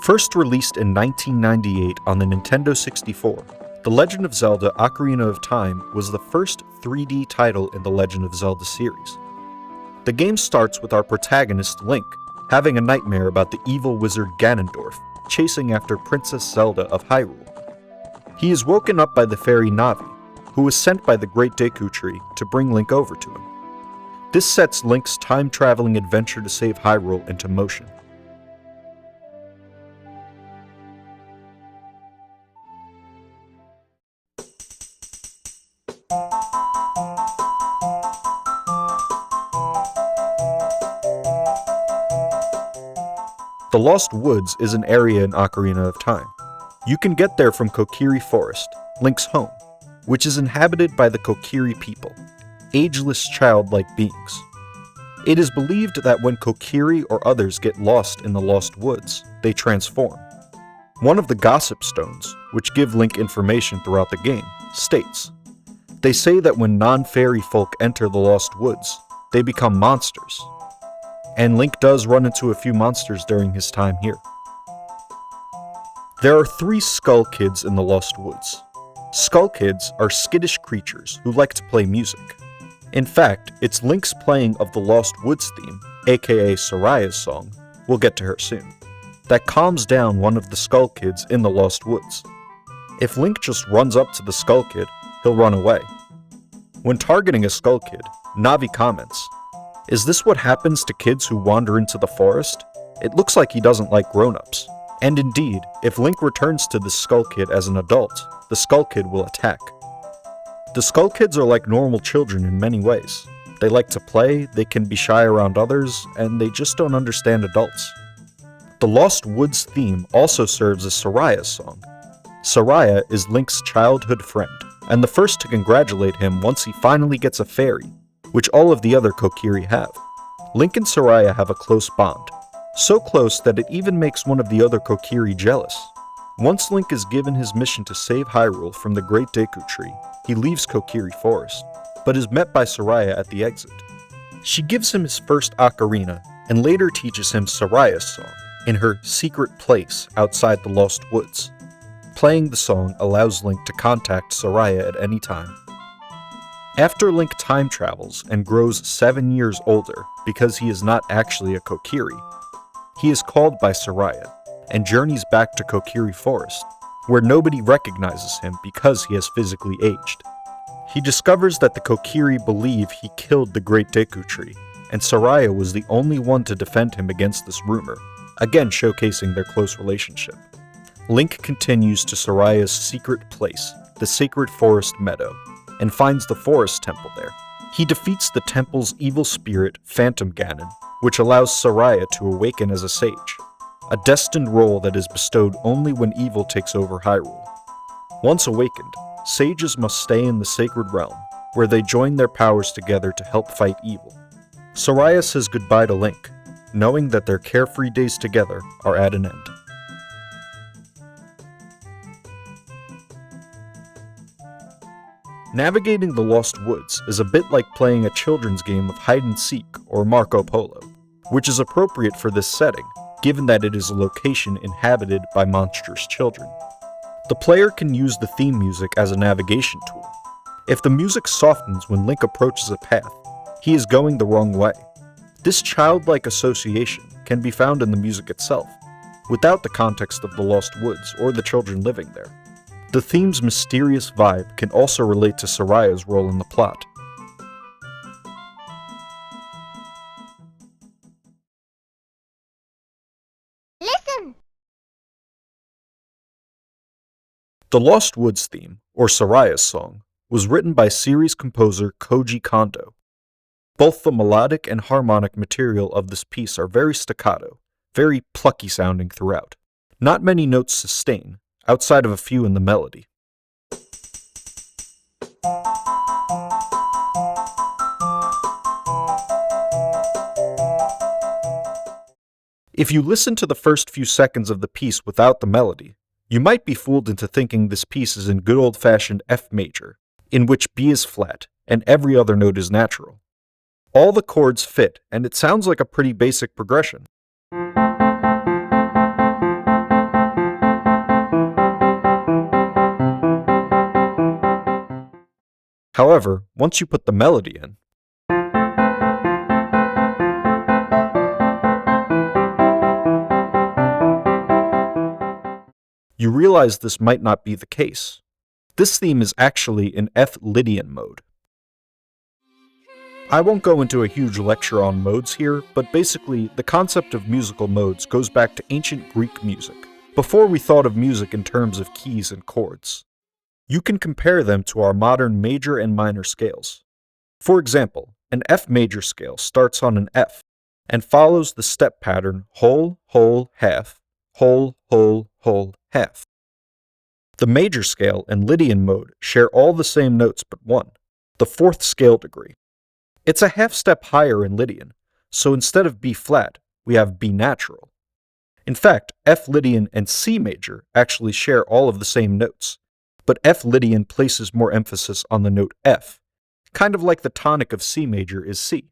First released in 1998 on the Nintendo 64, The Legend of Zelda Ocarina of Time was the first 3D title in the Legend of Zelda series. The game starts with our protagonist, Link, having a nightmare about the evil wizard Ganondorf chasing after Princess Zelda of Hyrule. He is woken up by the fairy Navi, who was sent by the Great Deku Tree to bring Link over to him. This sets Link's time-traveling adventure to save Hyrule into motion. The Lost Woods is an area in Ocarina of Time. You can get there from Kokiri Forest, Link's home, which is inhabited by the Kokiri people, ageless childlike beings. It is believed that when Kokiri or others get lost in the Lost Woods, they transform. One of the Gossip Stones, which give Link information throughout the game, states, "They say that when non-fairy folk enter the Lost Woods, they become monsters." And Link does run into a few monsters during his time here. There are 3 Skull Kids in the Lost Woods. Skull Kids are skittish creatures who like to play music. In fact, it's Link's playing of the Lost Woods theme, aka Saria's song, we'll get to her soon, that calms down one of the Skull Kids in the Lost Woods. If Link just runs up to the Skull Kid, he'll run away. When targeting a Skull Kid, Navi comments, "Is this what happens to kids who wander into the forest? It looks like he doesn't like grown-ups." And indeed, if Link returns to the Skull Kid as an adult, the Skull Kid will attack. The Skull Kids are like normal children in many ways. They like to play, they can be shy around others, and they just don't understand adults. The Lost Woods theme also serves as Saria's song. Saria is Link's childhood friend, and the first to congratulate him once he finally gets a fairy, which all of the other Kokiri have. Link and Saria have a close bond, so close that it even makes one of the other Kokiri jealous. Once Link is given his mission to save Hyrule from the Great Deku Tree, he leaves Kokiri Forest, but is met by Saria at the exit. She gives him his first ocarina, and later teaches him Saria's song in her secret place outside the Lost Woods. Playing the song allows Link to contact Saria at any time. After Link time travels and grows 7 years older because he is not actually a Kokiri, he is called by Saria and journeys back to Kokiri Forest, where nobody recognizes him because he has physically aged. He discovers that the Kokiri believe he killed the Great Deku Tree, and Saria was the only one to defend him against this rumor, again showcasing their close relationship. Link continues to Saria's secret place, the Sacred Forest Meadow, and finds the forest temple there. He defeats the temple's evil spirit, Phantom Ganon, which allows Saria to awaken as a sage, a destined role that is bestowed only when evil takes over Hyrule. Once awakened, sages must stay in the sacred realm, where they join their powers together to help fight evil. Saria says goodbye to Link, knowing that their carefree days together are at an end. Navigating the Lost Woods is a bit like playing a children's game of hide-and-seek or Marco Polo, which is appropriate for this setting, given that it is a location inhabited by monstrous children. The player can use the theme music as a navigation tool. If the music softens when Link approaches a path, he is going the wrong way. This childlike association can be found in the music itself, without the context of the Lost Woods or the children living there. The theme's mysterious vibe can also relate to Saria's role in the plot. Listen! The Lost Woods theme, or Saria's song, was written by series composer Koji Kondo. Both the melodic and harmonic material of this piece are very staccato, very plucky sounding throughout. Not many notes sustain, outside of a few in the melody. If you listen to the first few seconds of the piece without the melody, you might be fooled into thinking this piece is in good old-fashioned F major, in which B is flat and every other note is natural. All the chords fit, and it sounds like a pretty basic progression. However, once you put the melody in, you realize this might not be the case. This theme is actually in F Lydian mode. I won't go into a huge lecture on modes here, but basically, the concept of musical modes goes back to ancient Greek music, before we thought of music in terms of keys and chords. You can compare them to our modern major and minor scales. For example, an F major scale starts on an F, and follows the step pattern whole, whole, half, whole, whole, whole, half. The major scale and Lydian mode share all the same notes but one, the fourth scale degree. It's a half step higher in Lydian, so instead of B flat, we have B natural. In fact, F Lydian and C major actually share all of the same notes, but F Lydian places more emphasis on the note F, kind of like the tonic of C major is C.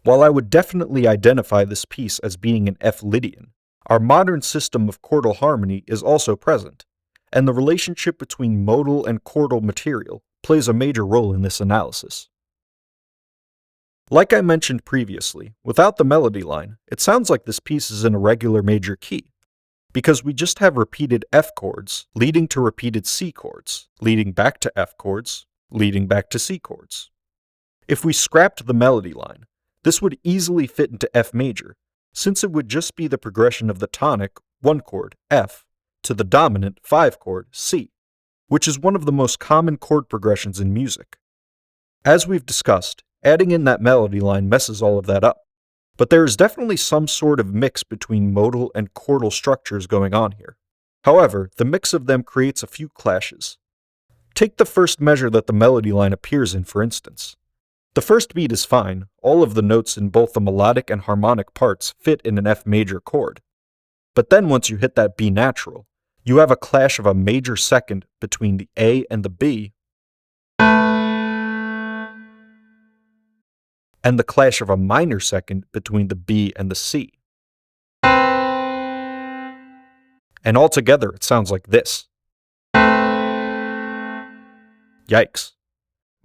While I would definitely identify this piece as being an F Lydian, our modern system of chordal harmony is also present, and the relationship between modal and chordal material plays a major role in this analysis. Like I mentioned previously, without the melody line, it sounds like this piece is in a regular major key, because we just have repeated F chords leading to repeated C chords, leading back to F chords, leading back to C chords. If we scrapped the melody line, this would easily fit into F major, since it would just be the progression of the tonic 1 chord, F, to the dominant 5 chord, C, which is one of the most common chord progressions in music. As we've discussed, adding in that melody line messes all of that up, but there is definitely some sort of mix between modal and chordal structures going on here. However, the mix of them creates a few clashes. Take the first measure that the melody line appears in, for instance. The first beat is fine, all of the notes in both the melodic and harmonic parts fit in an F major chord. But then once you hit that B natural, you have a clash of a major second between the A and the B, and the clash of a minor second between the B and the C. And altogether it sounds like this. Yikes.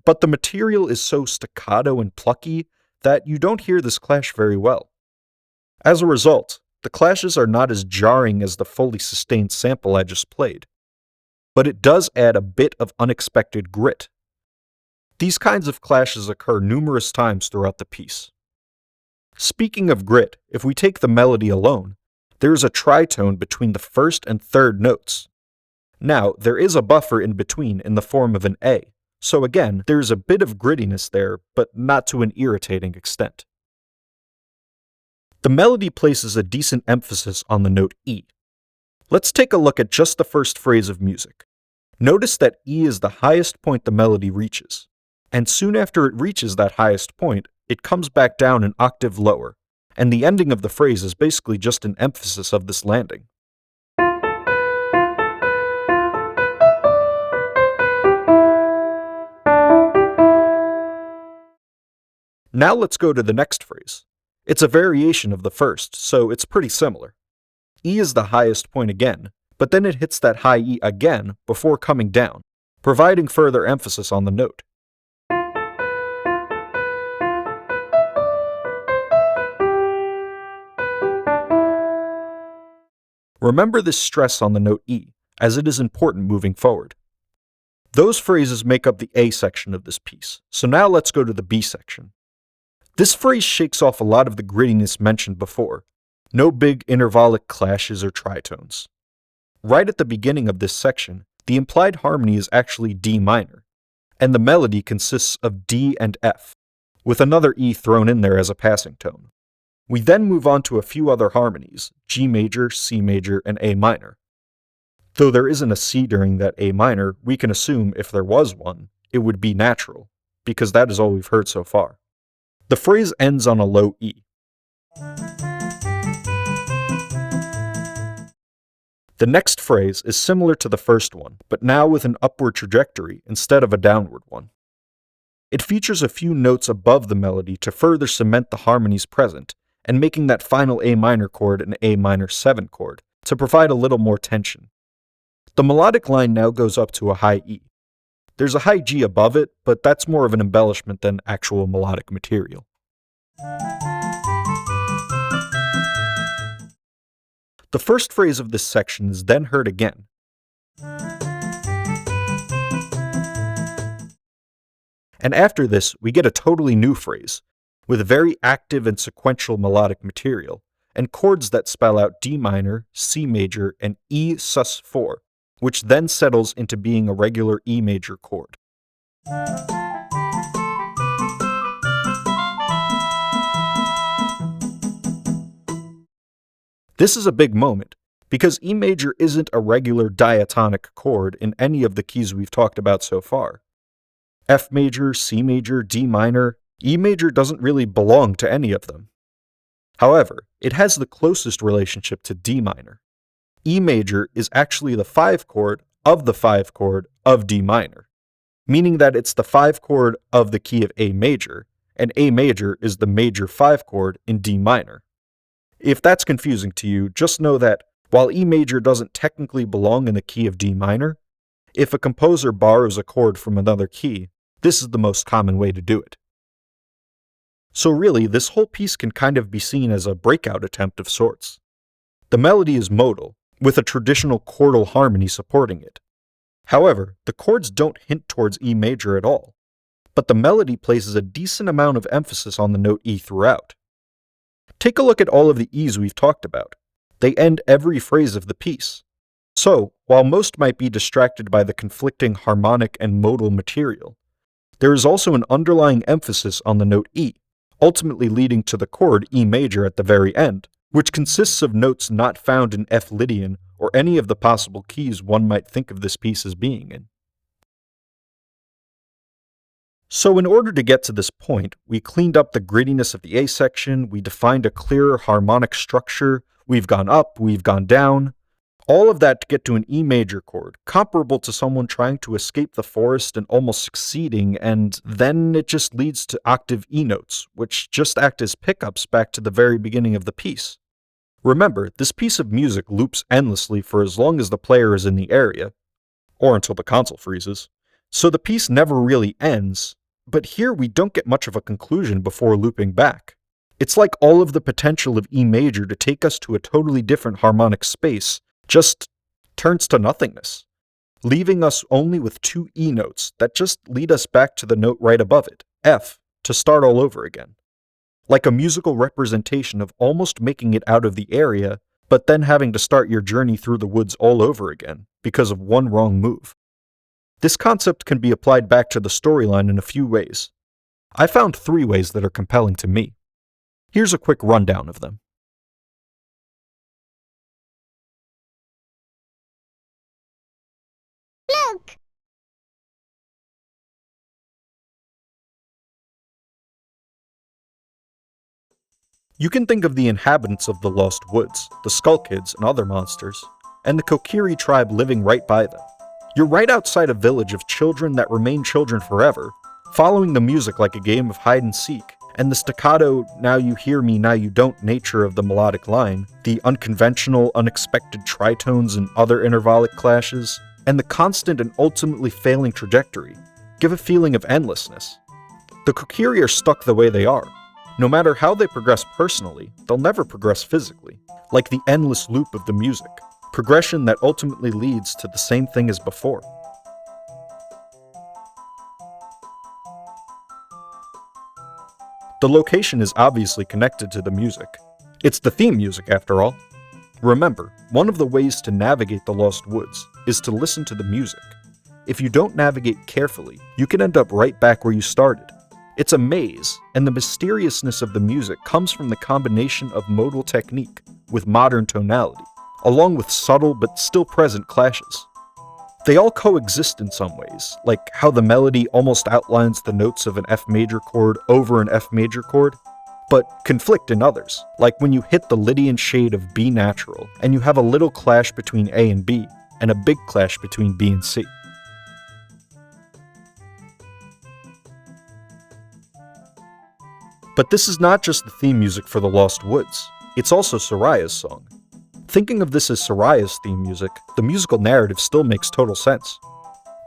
But the material is so staccato and plucky that you don't hear this clash very well. As a result, the clashes are not as jarring as the fully sustained sample I just played, but it does add a bit of unexpected grit. These kinds of clashes occur numerous times throughout the piece. Speaking of grit, if we take the melody alone, there is a tritone between the first and third notes. Now, there is a buffer in between in the form of an A, so again, there is a bit of grittiness there, but not to an irritating extent. The melody places a decent emphasis on the note E. Let's take a look at just the first phrase of music. Notice that E is the highest point the melody reaches, and soon after it reaches that highest point, it comes back down an octave lower, and the ending of the phrase is basically just an emphasis of this landing. Now let's go to the next phrase. It's a variation of the first, so it's pretty similar. E is the highest point again, but then it hits that high E again before coming down, providing further emphasis on the note. Remember this stress on the note E, as it is important moving forward. Those phrases make up the A section of this piece, so now let's go to the B section. This phrase shakes off a lot of the grittiness mentioned before. No big intervallic clashes or tritones. Right at the beginning of this section, the implied harmony is actually D minor, and the melody consists of D and F, with another E thrown in there as a passing tone. We then move on to a few other harmonies, G major, C major, and A minor. Though there isn't a C during that A minor, we can assume if there was one, it would be natural, because that is all we've heard so far. The phrase ends on a low E. The next phrase is similar to the first one, but now with an upward trajectory instead of a downward one. It features a few notes above the melody to further cement the harmonies present, and making that final A minor chord an A minor 7 chord, to provide a little more tension. The melodic line now goes up to a high E. There's a high G above it, but that's more of an embellishment than actual melodic material. The first phrase of this section is then heard again. And after this, we get a totally new phrase, with very active and sequential melodic material, and chords that spell out D minor, C major, and E sus4, which then settles into being a regular E major chord. This is a big moment, because E major isn't a regular diatonic chord in any of the keys we've talked about so far. F major, C major, D minor, E major doesn't really belong to any of them. However, it has the closest relationship to D minor. E major is actually the 5 chord of the 5 chord of D minor, meaning that it's the 5 chord of the key of A major, and A major is the major 5 chord in D minor. If that's confusing to you, just know that while E major doesn't technically belong in the key of D minor, if a composer borrows a chord from another key, this is the most common way to do it. So really, this whole piece can kind of be seen as a breakout attempt of sorts. The melody is modal, with a traditional chordal harmony supporting it. However, the chords don't hint towards E major at all, but the melody places a decent amount of emphasis on the note E throughout. Take a look at all of the E's we've talked about. They end every phrase of the piece. So, while most might be distracted by the conflicting harmonic and modal material, there is also an underlying emphasis on the note E, ultimately leading to the chord E major at the very end, which consists of notes not found in F Lydian or any of the possible keys one might think of this piece as being in. So in order to get to this point, we cleaned up the grittiness of the A section, we defined a clearer harmonic structure, we've gone up, we've gone down. All of that to get to an E major chord, comparable to someone trying to escape the forest and almost succeeding, and then it just leads to octave E notes, which just act as pickups back to the very beginning of the piece. Remember, this piece of music loops endlessly for as long as the player is in the area, or until the console freezes, so the piece never really ends, but here we don't get much of a conclusion before looping back. It's like all of the potential of E major to take us to a totally different harmonic space just turns to nothingness, leaving us only with 2 E notes that just lead us back to the note right above it, F, to start all over again. Like a musical representation of almost making it out of the area, but then having to start your journey through the woods all over again because of one wrong move. This concept can be applied back to the storyline in a few ways. I found 3 ways that are compelling to me. Here's a quick rundown of them. Look! You can think of the inhabitants of the Lost Woods, the Skull Kids and other monsters, and the Kokiri tribe living right by them. You're right outside a village of children that remain children forever, following the music like a game of hide and seek, and the staccato, now you hear me, now you don't nature of the melodic line, the unconventional, unexpected tritones and other intervallic clashes, and the constant and ultimately failing trajectory give a feeling of endlessness. The Kokiri are stuck the way they are. No matter how they progress personally, they'll never progress physically, like the endless loop of the music, progression that ultimately leads to the same thing as before. The location is obviously connected to the music. It's the theme music, after all. Remember, one of the ways to navigate the Lost Woods is to listen to the music. If you don't navigate carefully, you can end up right back where you started. It's a maze, and the mysteriousness of the music comes from the combination of modal technique with modern tonality, along with subtle but still present clashes. They all coexist in some ways, like how the melody almost outlines the notes of an F major chord over an F major chord, but conflict in others, like when you hit the Lydian shade of B natural, and you have a little clash between A and B, and a big clash between B and C. But this is not just the theme music for the Lost Woods, it's also Saria's song. Thinking of this as Saria's theme music, the musical narrative still makes total sense.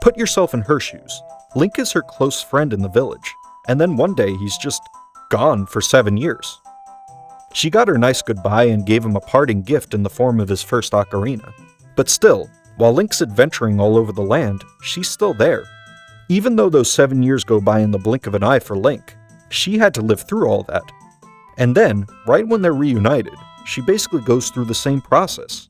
Put yourself in her shoes. Link is her close friend in the village, and then one day he's just gone for 7 years. She got her nice goodbye and gave him a parting gift in the form of his first ocarina. But still, while Link's adventuring all over the land, she's still there. Even though those 7 years go by in the blink of an eye for Link, she had to live through all that. And then, right when they're reunited, she basically goes through the same process.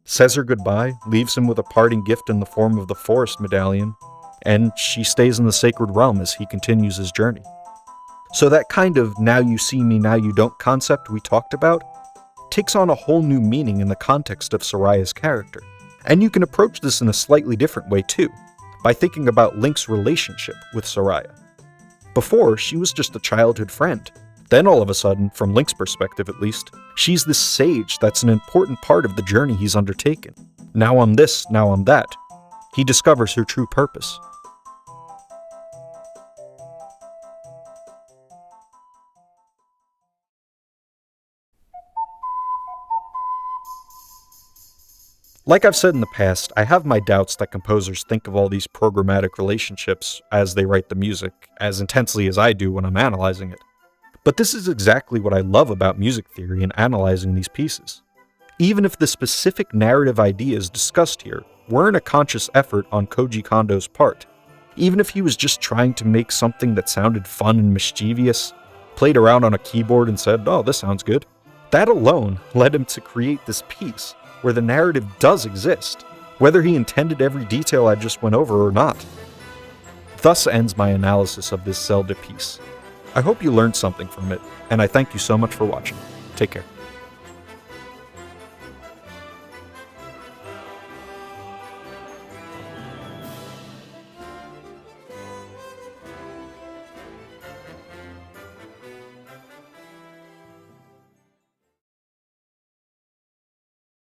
Says her goodbye, leaves him with a parting gift in the form of the forest medallion, and she stays in the sacred realm as he continues his journey. So that kind of now you see me, now you don't concept we talked about takes on a whole new meaning in the context of Saria's character. And you can approach this in a slightly different way too, by thinking about Link's relationship with Saria. Before, she was just a childhood friend. Then all of a sudden, from Link's perspective at least, she's this sage that's an important part of the journey he's undertaken. Now I'm this, now I'm that. He discovers her true purpose. Like I've said in the past, I have my doubts that composers think of all these programmatic relationships as they write the music, as intensely as I do when I'm analyzing it. But this is exactly what I love about music theory and analyzing these pieces. Even if the specific narrative ideas discussed here weren't a conscious effort on Koji Kondo's part, even if he was just trying to make something that sounded fun and mischievous, played around on a keyboard and said, oh, this sounds good, that alone led him to create this piece where the narrative does exist, whether he intended every detail I just went over or not. Thus ends my analysis of this Zelda piece. I hope you learned something from it, and I thank you so much for watching. Take care.